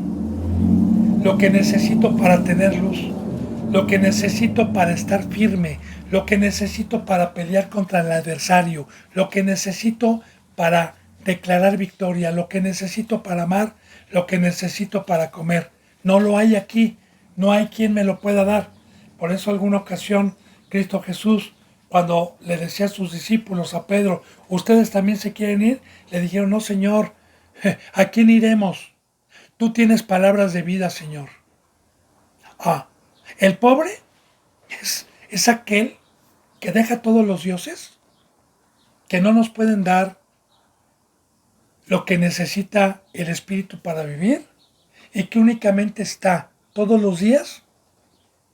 lo que necesito para tener luz, lo que necesito para estar firme, lo que necesito para pelear contra el adversario, lo que necesito para declarar victoria, lo que necesito para amar, lo que necesito para comer. No lo hay aquí, no hay quien me lo pueda dar. Por eso alguna ocasión Cristo Jesús, cuando le decía a sus discípulos, a Pedro, ¿ustedes también se quieren ir? Le dijeron, no, Señor, ¿a quién iremos? Tú tienes palabras de vida, Señor. El pobre es aquel que deja a todos los dioses, que no nos pueden dar lo que necesita el espíritu para vivir y que únicamente está todos los días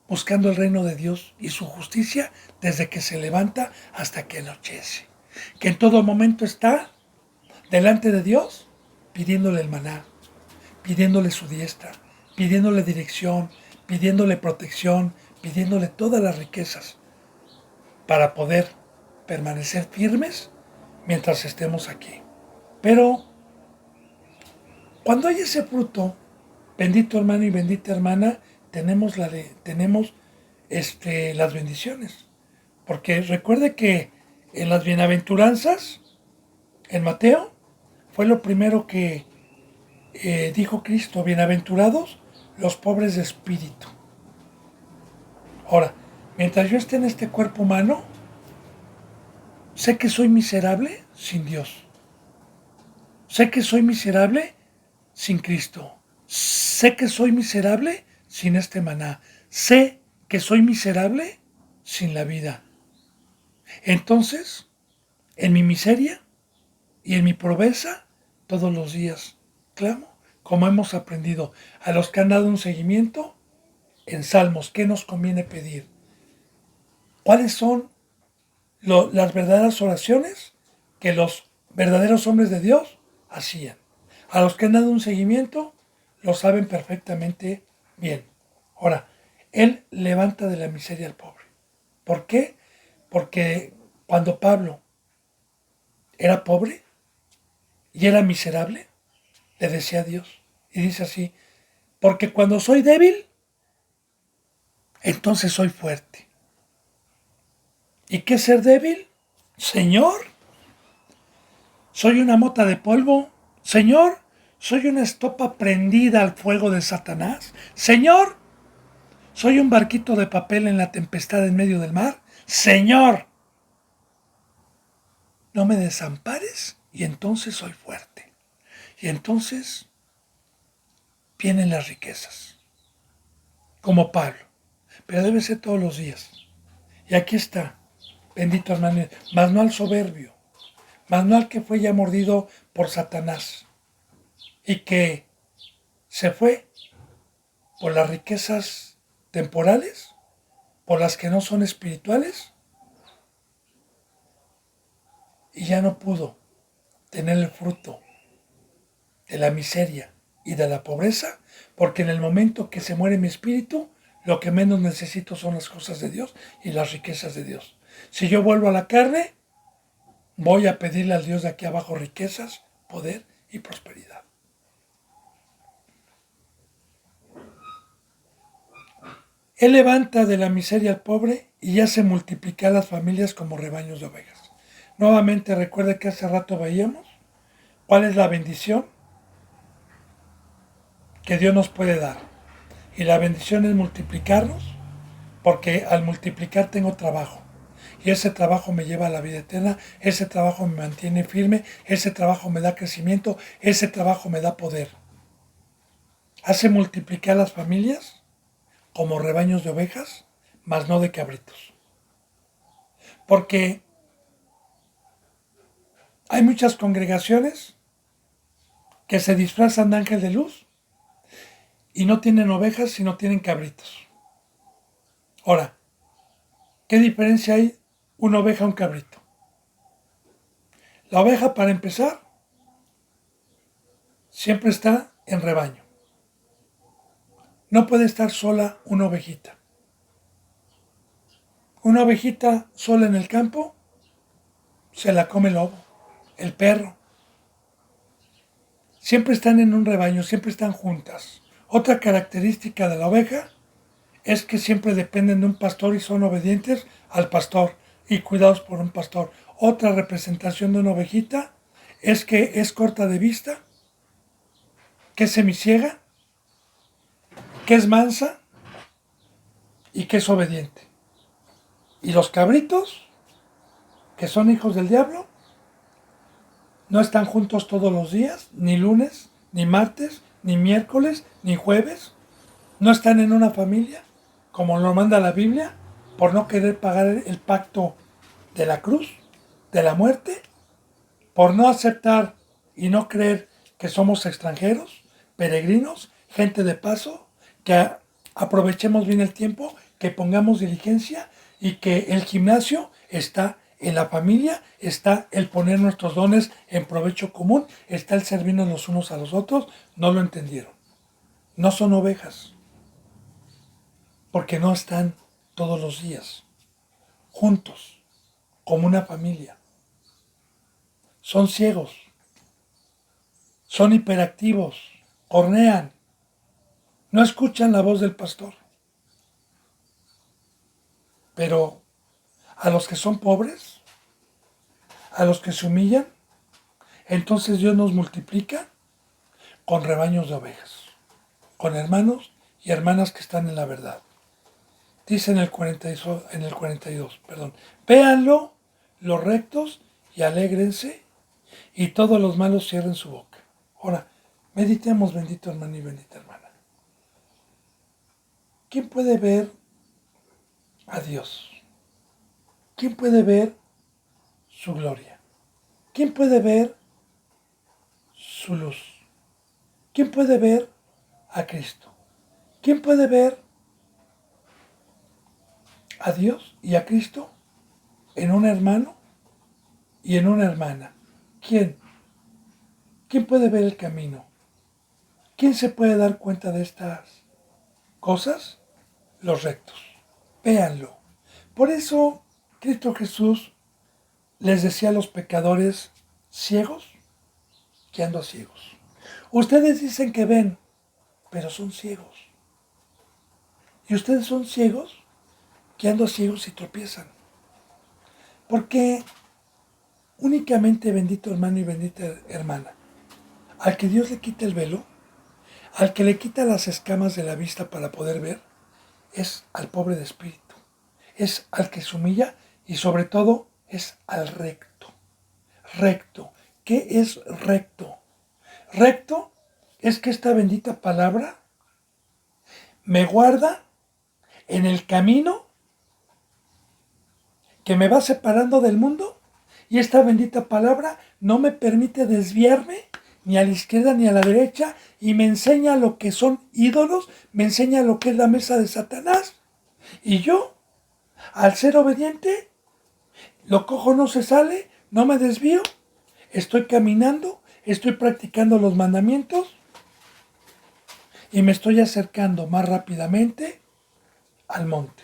buscando el reino de Dios y su justicia desde que se levanta hasta que anochece. Que en todo momento está delante de Dios pidiéndole el maná, pidiéndole su diestra, pidiéndole dirección, pidiéndole protección, pidiéndole todas las riquezas para poder permanecer firmes mientras estemos aquí. Pero cuando hay ese fruto, bendito hermano y bendita hermana, tenemos las bendiciones. Porque recuerde que en las bienaventuranzas, en Mateo, fue lo primero que dijo Cristo, bienaventurados los pobres de espíritu. Ahora, mientras yo esté en este cuerpo humano, sé que soy miserable sin Dios. Sé que soy miserable sin Cristo. Sé que soy miserable sin este maná. Sé que soy miserable sin la vida. Entonces, en mi miseria y en mi pobreza, todos los días clamo, como hemos aprendido a los que han dado un seguimiento en Salmos. ¿Qué nos conviene pedir? ¿Cuáles son las verdaderas oraciones que los verdaderos hombres de Dios hacían? A los que han dado un seguimiento lo saben perfectamente bien. Ahora, Él levanta de la miseria al pobre. ¿Por qué? Porque cuando Pablo era pobre y era miserable, le decía a Dios, y dice así, porque cuando soy débil, entonces soy fuerte. ¿Y qué es ser débil? Señor, soy una mota de polvo. Señor, soy una estopa prendida al fuego de Satanás. Señor, soy un barquito de papel en la tempestad en medio del mar. Señor, no me desampares y entonces soy fuerte. Y entonces vienen las riquezas, como Pablo. Pero debe ser todos los días. Y aquí está, bendito hermano, mas no al soberbio, mas no al que fue ya mordido por Satanás y que se fue por las riquezas temporales, por las que no son espirituales, y ya no pudo tener el fruto de la miseria y de la pobreza, porque en el momento que se muere mi espíritu, lo que menos necesito son las cosas de Dios y las riquezas de Dios. Si yo vuelvo a la carne, voy a pedirle al Dios de aquí abajo riquezas, poder y prosperidad. Él levanta de la miseria al pobre y hace multiplicar las familias como rebaños de ovejas. Nuevamente recuerda que hace rato veíamos cuál es la bendición que Dios nos puede dar. Y la bendición es multiplicarnos, porque al multiplicar tengo trabajo. Y ese trabajo me lleva a la vida eterna, ese trabajo me mantiene firme, ese trabajo me da crecimiento, ese trabajo me da poder. Hace multiplicar las familias como rebaños de ovejas, mas no de cabritos. Porque hay muchas congregaciones que se disfrazan de ángel de luz y no tienen ovejas, sino tienen cabritos. Ahora, ¿qué diferencia hay una oveja a un cabrito? La oveja, para empezar, siempre está en rebaño. No puede estar sola una ovejita. Una ovejita sola en el campo se la come el lobo, el perro. Siempre están en un rebaño, siempre están juntas. Otra característica de la oveja es que siempre dependen de un pastor y son obedientes al pastor y cuidados por un pastor. Otra representación de una ovejita es que es corta de vista, que es semiciega, que es mansa y que es obediente. Y los cabritos, que son hijos del diablo, no están juntos todos los días, ni lunes, ni martes, ni miércoles, ni jueves. No están en una familia, como lo manda la Biblia, por no querer pagar el pacto de la cruz, de la muerte, por no aceptar y no creer que somos extranjeros, peregrinos, gente de paso, que aprovechemos bien el tiempo, que pongamos diligencia y que el gimnasio está en la familia, está el poner nuestros dones en provecho común, está el servirnos los unos a los otros. No lo entendieron. No son ovejas, porque no están todos los días juntos, como una familia. Son ciegos, son hiperactivos, hornean, no escuchan la voz del pastor. Pero a los que son pobres, a los que se humillan, entonces Dios nos multiplica con rebaños de ovejas, con hermanos y hermanas que están en la verdad. Dice en el 42, véanlo los rectos y alégrense, y todos los malos cierren su boca. Ahora, meditemos, bendito hermano y bendita hermana. ¿Quién puede ver a Dios? ¿Quién puede ver su gloria? ¿Quién puede ver su luz? ¿Quién puede ver a Cristo? ¿Quién puede ver a Dios y a Cristo en un hermano y en una hermana? ¿Quién? ¿Quién puede ver el camino? ¿Quién se puede dar cuenta de estas cosas? Los rectos. Véanlo. Por eso Cristo Jesús les decía a los pecadores ciegos que ando ciegos. Ustedes dicen que ven, pero son ciegos. Y ustedes son ciegos que ando ciegos y tropiezan. Porque únicamente, bendito hermano y bendita hermana, al que Dios le quita el velo, al que le quita las escamas de la vista para poder ver, es al pobre de espíritu, es al que se humilla y sobre todo es al recto. Recto. ¿Qué es recto? Recto es que esta bendita palabra me guarda en el camino que me va separando del mundo, y esta bendita palabra no me permite desviarme ni a la izquierda ni a la derecha, y me enseña lo que son ídolos, me enseña lo que es la mesa de Satanás, y yo, al ser obediente, lo cojo, no se sale, no me desvío, estoy caminando estoy practicando los mandamientos y me estoy acercando más rápidamente al monte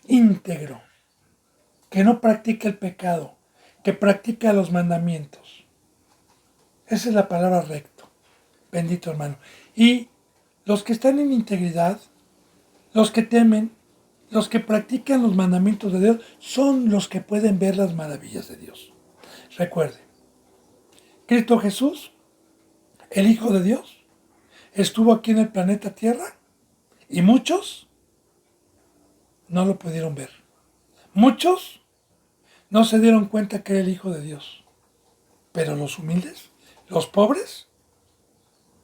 íntegro, que no practica el pecado, que practica los mandamientos. Esa es la palabra recto, bendito hermano. Y los que están en integridad, los que temen, los que practican los mandamientos de Dios, son los que pueden ver las maravillas de Dios. Recuerde, Cristo Jesús, el Hijo de Dios, estuvo aquí en el planeta Tierra y muchos no lo pudieron ver. Muchos no se dieron cuenta que era el Hijo de Dios, pero los humildes, los pobres,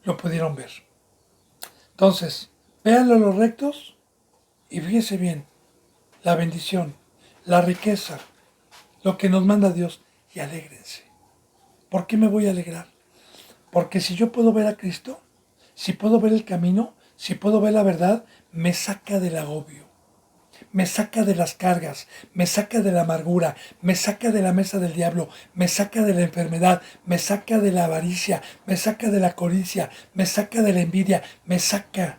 lo pudieron ver. Entonces, véanlo los rectos y fíjese bien, la bendición, la riqueza, lo que nos manda Dios, y alégrense. ¿Por qué me voy a alegrar? Porque si yo puedo ver a Cristo, si puedo ver el camino, si puedo ver la verdad, me saca del agobio, me saca de las cargas, me saca de la amargura, me saca de la mesa del diablo, me saca de la enfermedad, me saca de la avaricia, me saca de la codicia, me saca de la envidia, me saca.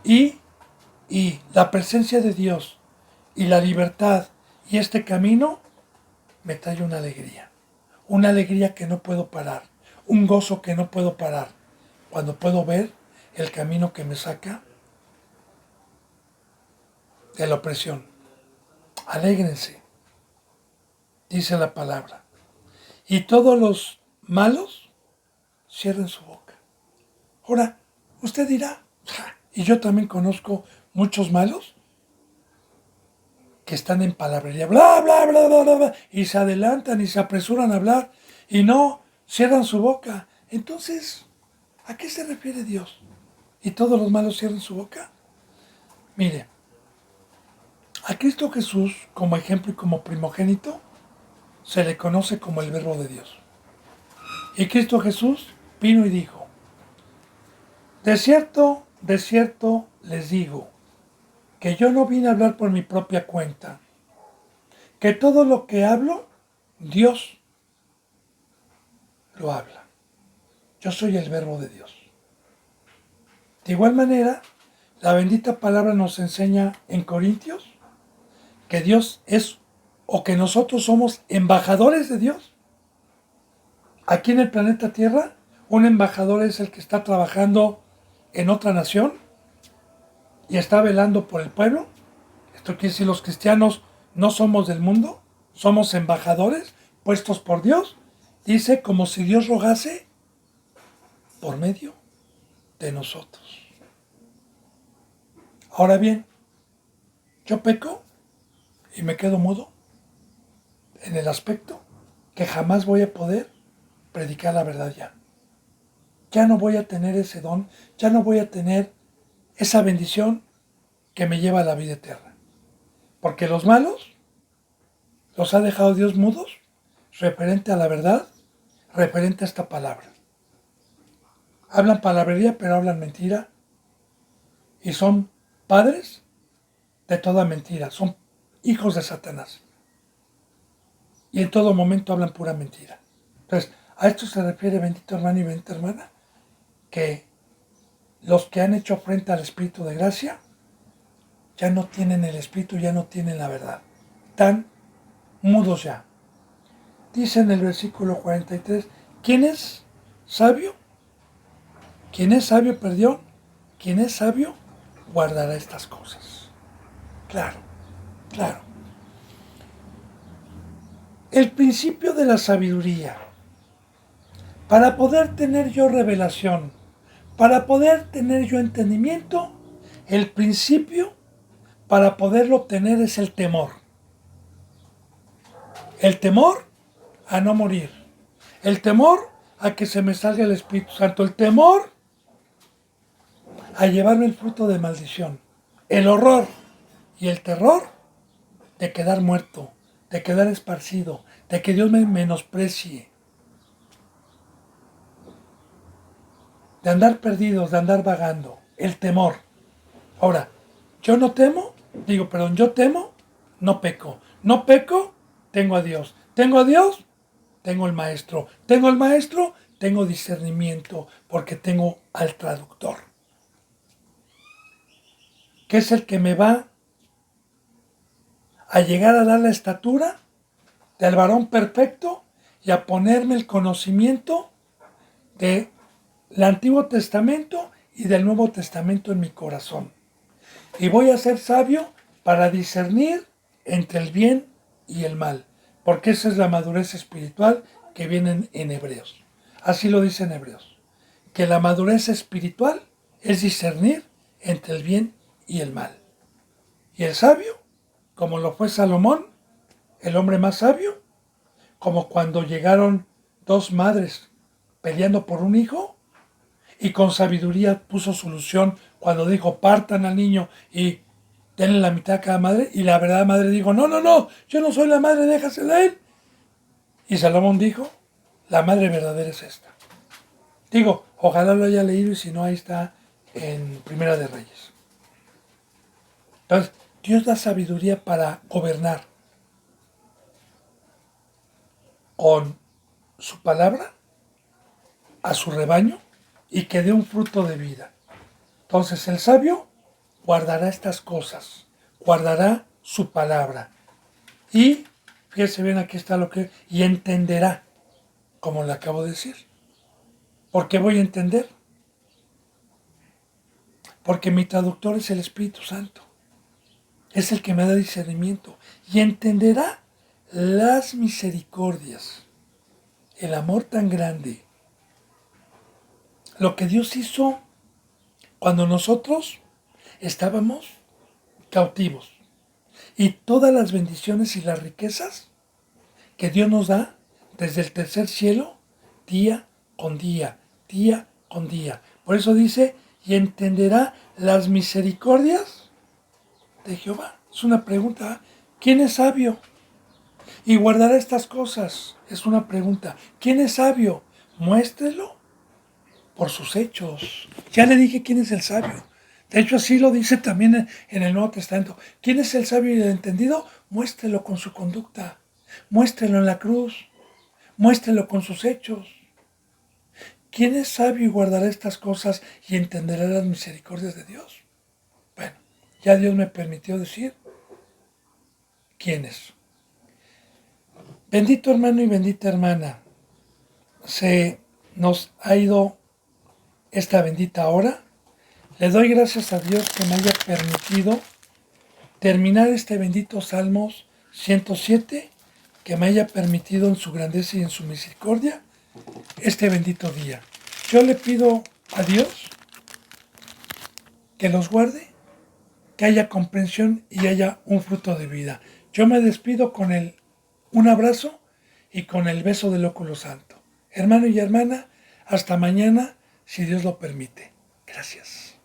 Y la presencia de Dios y la libertad y este camino me trae una alegría que no puedo parar, un gozo que no puedo parar, cuando puedo ver el camino que me saca de la opresión. Alégrense, dice la palabra. Y todos los malos cierren su boca. Ahora, usted dirá, y yo también conozco muchos malos que están en palabrería, bla, bla, bla, bla, bla, bla, y se adelantan y se apresuran a hablar y no cierran su boca. Entonces, ¿a qué se refiere Dios? ¿Y todos los malos cierran su boca? Mire, a Cristo Jesús, como ejemplo y como primogénito, se le conoce como el Verbo de Dios. Y Cristo Jesús vino y dijo, de cierto les digo, que yo no vine a hablar por mi propia cuenta, que todo lo que hablo, Dios lo habla. Yo soy el Verbo de Dios. De igual manera, la bendita palabra nos enseña en Corintios que Dios es, o que nosotros somos embajadores de Dios. Aquí en el planeta Tierra, un embajador es el que está trabajando en otra nación y está velando por el pueblo. Esto quiere decir, los cristianos no somos del mundo, somos embajadores puestos por Dios. Dice, como si Dios rogase por medio de nosotros. Ahora bien, yo peco y me quedo mudo en el aspecto que jamás voy a poder predicar la verdad ya. Ya no voy a tener ese don, ya no voy a tener esa bendición que me lleva a la vida eterna. Porque los malos los ha dejado Dios mudos referente a la verdad, referente a esta palabra. Hablan palabrería, pero hablan mentira. Y son padres de toda mentira. Son hijos de Satanás. Y en todo momento hablan pura mentira. Entonces, a esto se refiere, bendito hermano y bendita hermana, que los que han hecho frente al Espíritu de gracia ya no tienen el Espíritu, ya no tienen la verdad. Están mudos ya. Dice en el versículo 43, ¿quién es sabio? ¿Quién es sabio, perdón? ¿Quién es sabio? Guardará estas cosas. Claro, claro. El principio de la sabiduría. Para poder tener yo revelación, para poder tener yo entendimiento, el principio para poderlo obtener es el temor. El temor a no morir. El temor a que se me salga el Espíritu Santo. El temor a llevarme el fruto de maldición. El horror y el terror de quedar muerto, de quedar esparcido, de que Dios me menosprecie, de andar perdidos, de andar vagando. El temor. Ahora, yo temo, no peco. No peco, tengo a Dios. Tengo a Dios, tengo el maestro. Tengo el maestro, tengo discernimiento, porque tengo al traductor, que es el que me va a llegar a dar la estatura del varón perfecto y a ponerme el conocimiento del Antiguo Testamento y del Nuevo Testamento en mi corazón. Y voy a ser sabio para discernir entre el bien y el mal, porque esa es la madurez espiritual que viene en Hebreos. Así lo dice en Hebreos, que la madurez espiritual es discernir entre el bien y el mal. Y el sabio, como lo fue Salomón, el hombre más sabio, como cuando llegaron dos madres peleando por un hijo, y con sabiduría puso solución cuando dijo partan al niño y denle la mitad a cada madre, y la verdad madre dijo no, yo no soy la madre, déjasela a él. Y Salomón dijo, la madre verdadera es esta. Digo, ojalá lo haya leído y si no ahí está en Primera de Reyes. Entonces, Dios da sabiduría para gobernar con su palabra a su rebaño y que dé un fruto de vida. Entonces el sabio guardará estas cosas, guardará su palabra y, fíjense bien, aquí está lo que, y entenderá, como le acabo de decir. ¿Por qué voy a entender? Porque mi traductor es el Espíritu Santo, es el que me da discernimiento y entenderá las misericordias, el amor tan grande, lo que Dios hizo cuando nosotros estábamos cautivos. Y todas las bendiciones y las riquezas que Dios nos da desde el tercer cielo, día con día, día con día. Por eso dice, y entenderá las misericordias de Jehová. Es una pregunta. ¿Quién es sabio? Y guardará estas cosas. Es una pregunta. ¿Quién es sabio? Muéstrelo por sus hechos. Ya le dije quién es el sabio. De hecho, así lo dice también en el Nuevo Testamento. ¿Quién es el sabio y el entendido? Muéstrelo con su conducta. Muéstrelo en la cruz. Muéstrelo con sus hechos. ¿Quién es sabio y guardará estas cosas y entenderá las misericordias de Dios? Bueno, ya Dios me permitió decir quién es. Bendito hermano y bendita hermana. Se nos ha ido esta bendita hora. Le doy gracias a Dios que me haya permitido terminar este bendito Salmos 107, que me haya permitido en su grandeza y en su misericordia este bendito día. Yo le pido a Dios que los guarde, que haya comprensión y haya un fruto de vida. Yo me despido con un abrazo y con el beso del óculo santo. Hermano y hermana, hasta mañana, si Dios lo permite. Gracias.